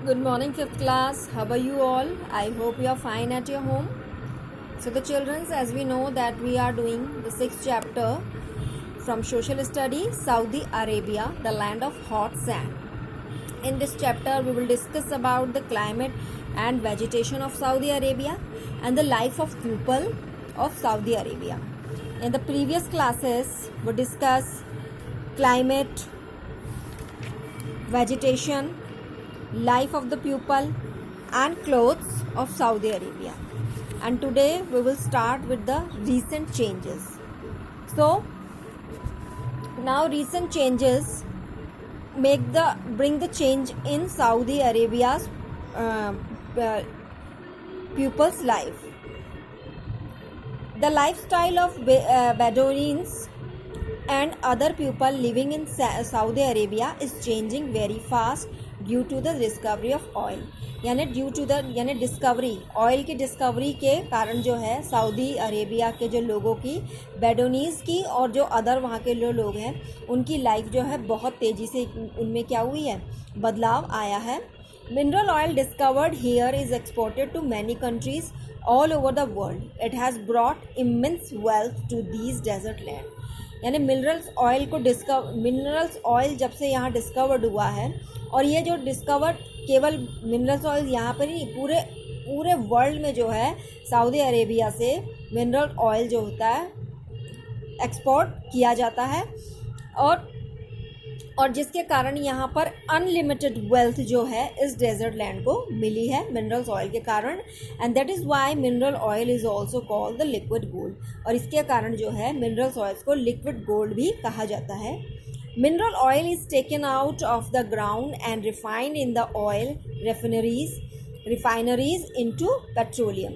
Good morning, fifth class. How are you all? I hope you are fine at your home. So, the children, as we know that we are doing the sixth chapter from Social Studies, Saudi Arabia, the land of hot sand. In this chapter, we will discuss about the climate and vegetation of Saudi Arabia and the life of people of Saudi Arabia. In the previous classes, we discuss climate, vegetation, life of the pupil and clothes of Saudi Arabia. And today we will start with the recent changes. So now recent changes bring the change in Saudi Arabia's pupils' life. The lifestyle of Bedouins and other people living in Saudi Arabia is changing very fast due to the discovery of oil यानी discovery oil की discovery के कारण जो है Saudi Arabia के जो लोगों की बेडोनीज़ की और जो अदर वहाँ के जो लोग हैं उनकी लाइफ जो है बहुत तेज़ी से उनमें क्या हुई है बदलाव आया है. Mineral oil discovered here is exported to many countries all over the world. It has brought immense wealth to these desert land. यानी मिनरल्स ऑयल जब से यहाँ डिस्कवर्ड हुआ है और ये जो डिस्कवर्ड केवल मिनरल्स ऑयल यहाँ पर ही पूरे वर्ल्ड में जो है सऊदी अरेबिया से मिनरल ऑयल जो होता है एक्सपोर्ट किया जाता है और जिसके कारण यहाँ पर अनलिमिटेड वेल्थ जो है इस डेजर्ट लैंड को मिली है मिनरल्स ऑयल के कारण. And that is why mineral oil is also called the liquid gold. और इसके कारण जो है मिनरल्स ऑयल को लिक्विड गोल्ड भी कहा जाता है. Mineral oil is taken out of the ground and refined in the oil refineries into petroleum.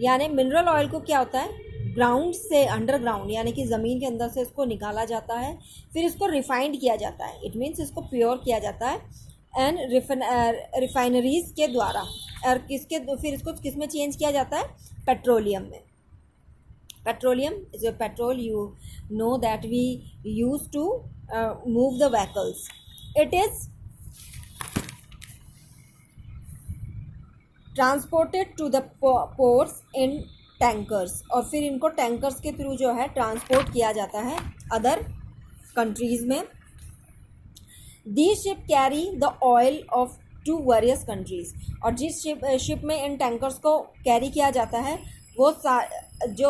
यानी मिनरल ऑयल को क्या होता है ग्राउंड से अंडरग्राउंड यानी कि ज़मीन के अंदर से इसको निकाला जाता है फिर इसको रिफाइंड किया जाता है. इट मीन्स इसको प्योर किया जाता है एंड रिफाइनरीज के द्वारा और फिर इसको किस में चेंज किया जाता है पेट्रोलियम में. Petroleum is a petrol you know that we use to move the vehicles. It is transported to the ports in tankers और फिर इनको टैंकर्स के थ्रू जो है ट्रांसपोर्ट किया जाता है अदर कंट्रीज़ में. These ship carry the oil of to various countries. और जिस शिप में इन टैंकर्स को कैरी किया जाता है वो जो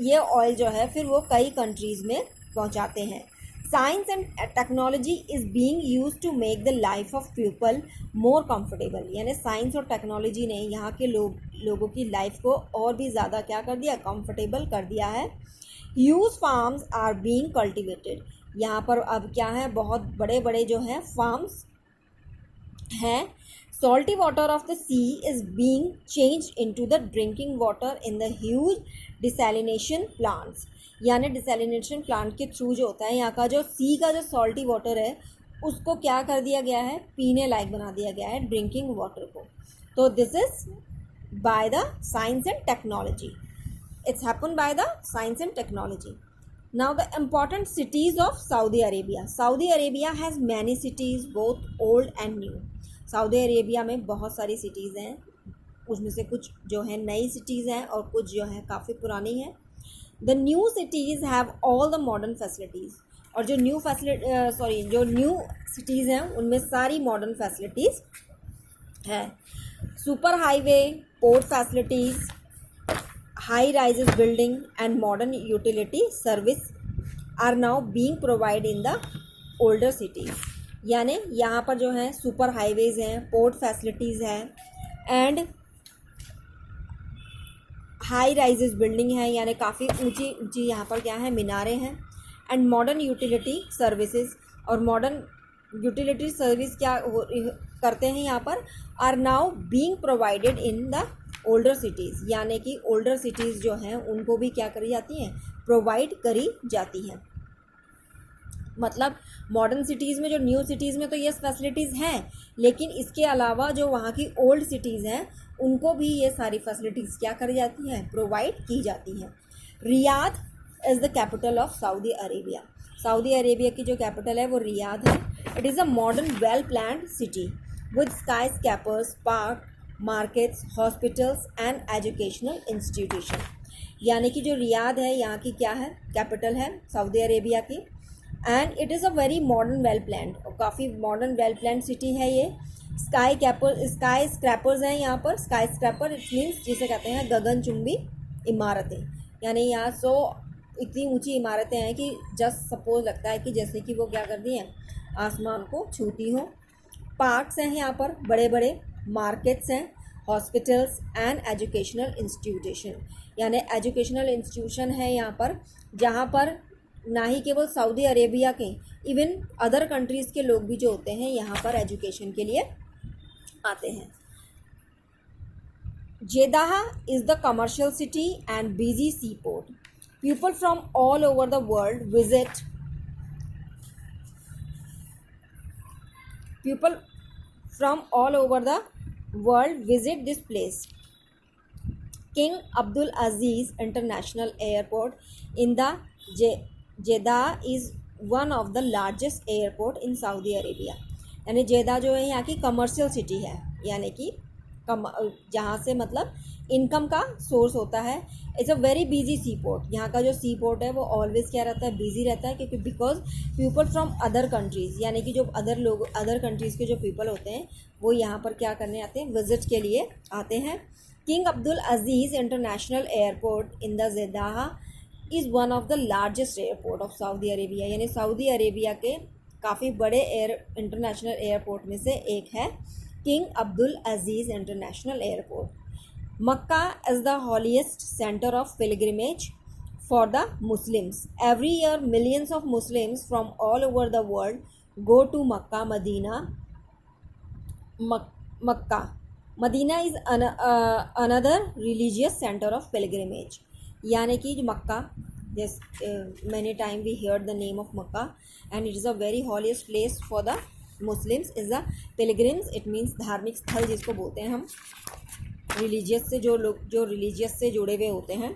ये ऑयल जो है फिर वो कई कंट्रीज़ में पहुंचाते हैं. Science and technology is being used to make the life of people more comfortable. यानी साइंस और टेक्नोलॉजी ने यहाँ के लोगों की लाइफ को और भी ज़्यादा क्या कर दिया कंफर्टेबल कर दिया है. Huge farms are being cultivated. यहाँ पर अब क्या है बहुत बड़े बड़े जो हैं फार्म्स हैं. Salty water of the sea is being changed into the drinking water in the huge desalination plants. यानी डिसैलिनेशन प्लांट के थ्रू जो होता है यहाँ का जो सी का जो सॉल्टी वाटर है उसको क्या कर दिया गया है पीने लायक बना दिया गया है ड्रिंकिंग वाटर को. तो this is by the science and technology. It's happen by the science and technology. Now the important cities of Saudi Arabia. Saudi Arabia has many cities both old and new. Saudi Arabia में बहुत सारी cities हैं उसमें से कुछ जो है नई सिटीज़ हैं और कुछ जो है काफ़ी पुरानी हैं. The new cities have all the modern facilities. और जो न्यू सिटीज़ हैं उनमें सारी मॉडर्न फैसिलिटीज़ हैं. Super highway port facilities high rises building and modern utility service are now being provide in the older cities. यानी यहाँ पर जो है सुपर हाईवेज़ हैं पोर्ट फैसिलिटीज़ हैं एंड हाई राइजेस बिल्डिंग है यानी काफ़ी ऊंची ऊंची यहाँ पर क्या है मीनारें हैं. And modern utility services. और मॉडर्न यूटिलिटी सर्विस क्या करते हैं यहाँ पर are now being provided in the older cities. यानी कि ओल्डर सिटीज़ जो हैं उनको भी क्या करी जाती हैं प्रोवाइड करी जाती हैं. मतलब मॉडर्न सिटीज़ में जो न्यू सिटीज़ में तो ये फैसिलिटीज़ हैं लेकिन इसके अलावा जो वहाँ की ओल्ड सिटीज़ हैं उनको भी ये सारी फैसिलिटीज़ क्या करी जाती हैं प्रोवाइड की जाती हैं. Riyadh is the capital of Saudi Arabia. Saudi Arabia की जो कैपिटल है वो रियाद है. It is a modern well planned city with skyscrapers, park, markets, hospitals and educational institution. यानी कि जो रियाद है यहाँ की क्या है, कैपिटल है सऊदी अरेबिया की, and it is a very modern well planned, और काफ़ी मॉडर्न वेल प्लान्ड सिटी है ये. स्काई स्क्रैपर्स हैं यहाँ पर. स्काई स्क्रैपर इट मीन्स जिसे कहते हैं गगनचुंबी इमारतें, यानी यहाँ इतनी ऊंची इमारतें हैं कि जस्ट सपोज लगता है कि जैसे कि वो क्या करती हैं, आसमान को छूती हों. पार्क्स हैं यहाँ पर बड़े बड़े, मार्केट्स हैं, हॉस्पिटल्स एंड एजुकेशनल इंस्टीट्यूशन, यानी एजुकेशनल इंस्टीट्यूशन है यहाँ पर, जहाँ पर ना ही केवल सऊदी अरेबिया के, इवन अदर कंट्रीज़ के लोग भी जो होते हैं यहाँ पर एजुकेशन के लिए आते हैं. Jeddah is the commercial city and busy seaport. People from all over the world visit. People from all over the world visit this place. King Abdul Aziz International Airport in the Jeddah is one of the largest airport in Saudi Arabia. यानी जेदा जो है यहाँ की commercial city है, यानी कि जहाँ से मतलब इनकम का सोर्स होता है. It's a very busy sea port. यहाँ का जो सी पोर्ट है वो ऑलवेज क्या रहता है, बिजी रहता है, क्योंकि because people from other countries, यानी कि जो अदर कंट्रीज़ के जो पीपल होते हैं वो यहाँ पर क्या करने आते हैं, विजिट के लिए आते हैं. King Abdul Aziz international airport in the Jeddah is one of the largest airport of Saudi Arabia, यानी सऊदी अरेबिया के काफ़ी बड़े इंटरनेशनल एयरपोर्ट में से एक है King Abdul Aziz international airport. Mecca is the holiest centre of pilgrimage for the Muslims. Every year millions of Muslims from all over the world go to Mecca. Medina is another religious centre of pilgrimage, यानी कि मक्का, yes, many time we heard the name of Makkah and it is a very holiest place for the Muslims, is the pilgrims. it means धार्मिक स्थल जिसको बोलते हैं हम, religious से जो लोग जो रिलीजियस से जुड़े हुए होते हैं.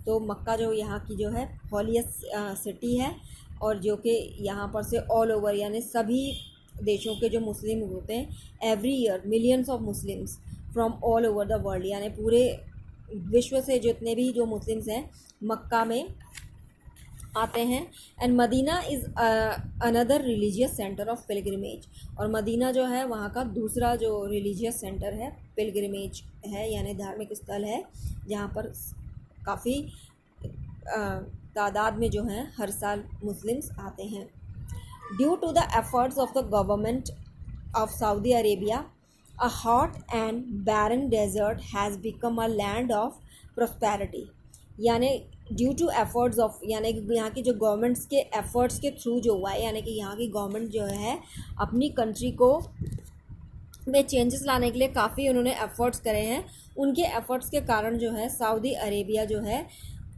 तो मक्का जो यहाँ की जो है हॉलीस्ट सिटी है, और जो कि यहाँ पर से ऑल ओवर यानी सभी देशों के जो मुस्लिम होते हैं, every year millions of Muslims from all over the world, यानी पूरे विश्व से जितने भी जो मुस्लिम्स हैं मक्का में आते हैं. And Medina is another religious centre of pilgrimage, और मदीना जो है वहाँ का दूसरा जो रिलीजियस सेंटर है, पिलग्रिमेज है, यानी धार्मिक स्थल है, जहाँ पर काफ़ी तादाद में जो हैं हर साल मुस्लिम्स आते हैं. Due to the efforts of the government of Saudi Arabia, a hot and barren desert has become a land of prosperity. यानी ड्यू टू एफर्ट्स ऑफ, यानी कि यहाँ की जो गवर्नमेंट्स के एफर्ट्स के थ्रू जो हुआ है, यानी कि यहाँ की गवर्नमेंट जो है अपनी कंट्री को में चेंजेस लाने के लिए काफ़ी उन्होंने एफर्ट्स करे हैं. उनके एफर्ट्स के कारण जो है सऊदी अरेबिया जो है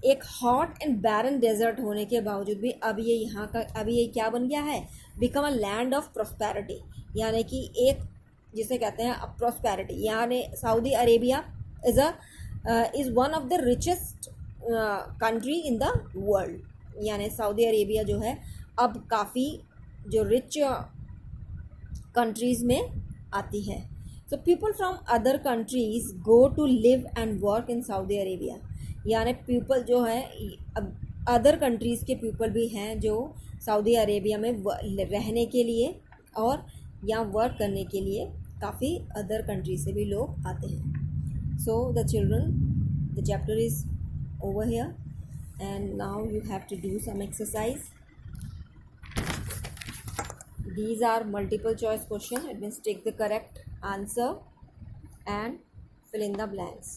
एक हॉट एंड बैरन डेजर्ट होने के बावजूद भी अब ये क्या बन गया है, become a land of prosperity, यानी कि एक जिसे कहते हैं प्रॉस्पेरिटी. यानी Saudi Arabia is one of the richest country in the world, यानी सऊदी अरेबिया जो है अब काफ़ी जो रिच कंट्रीज़ में आती है. So people from other countries go to live and work in Saudi Arabia, यानी पीपल जो है अदर कंट्रीज़ के पीपल भी हैं जो सऊदी अरेबिया में रहने के लिए और या वर्क करने के लिए काफ़ी अदर कंट्री से भी लोग आते हैं. So the children, the chapter is over here and now you have to do some exercise. These are multiple choice question. It means take the correct answer and fill in the blanks.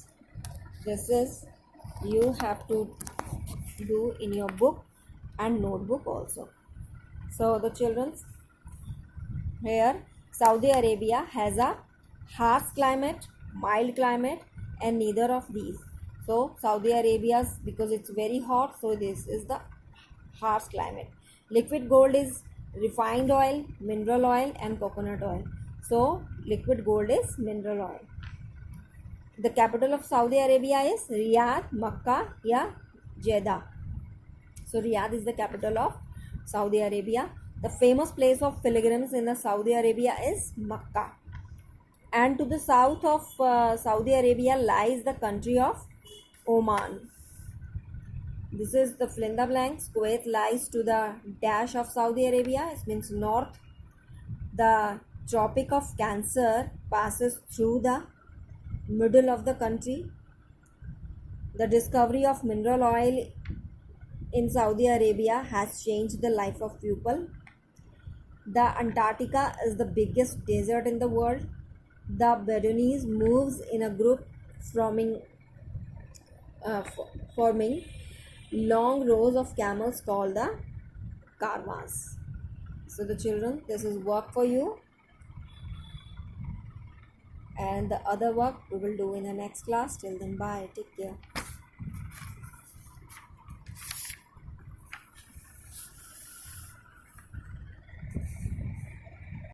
This is you have to do in your book and notebook also. So the children, here Saudi Arabia has a harsh climate, mild climate and neither of these. So Saudi Arabia's, because it's very hot, so this is the harsh climate. Liquid gold is refined oil, mineral oil and coconut oil. So liquid gold is mineral oil. The capital of Saudi Arabia is Riyadh, Makkah या Jeddah. So Riyadh is the capital of Saudi Arabia. The famous place of pilgrims in the Saudi Arabia is Makkah. And to the south of Saudi Arabia lies the country of Oman. This is the fill in the blanks. Kuwait lies to the dash of Saudi Arabia. It means north. The Tropic of Cancer passes through the middle of the country. The discovery of mineral oil in Saudi Arabia has changed the life of people. The Antarctica is the biggest desert in the world. The Bedouins moves in a group forming forming long rows of camels called the caravans. So the children, this is work for you, and the other work we will do in the next class. Till then, bye, take care.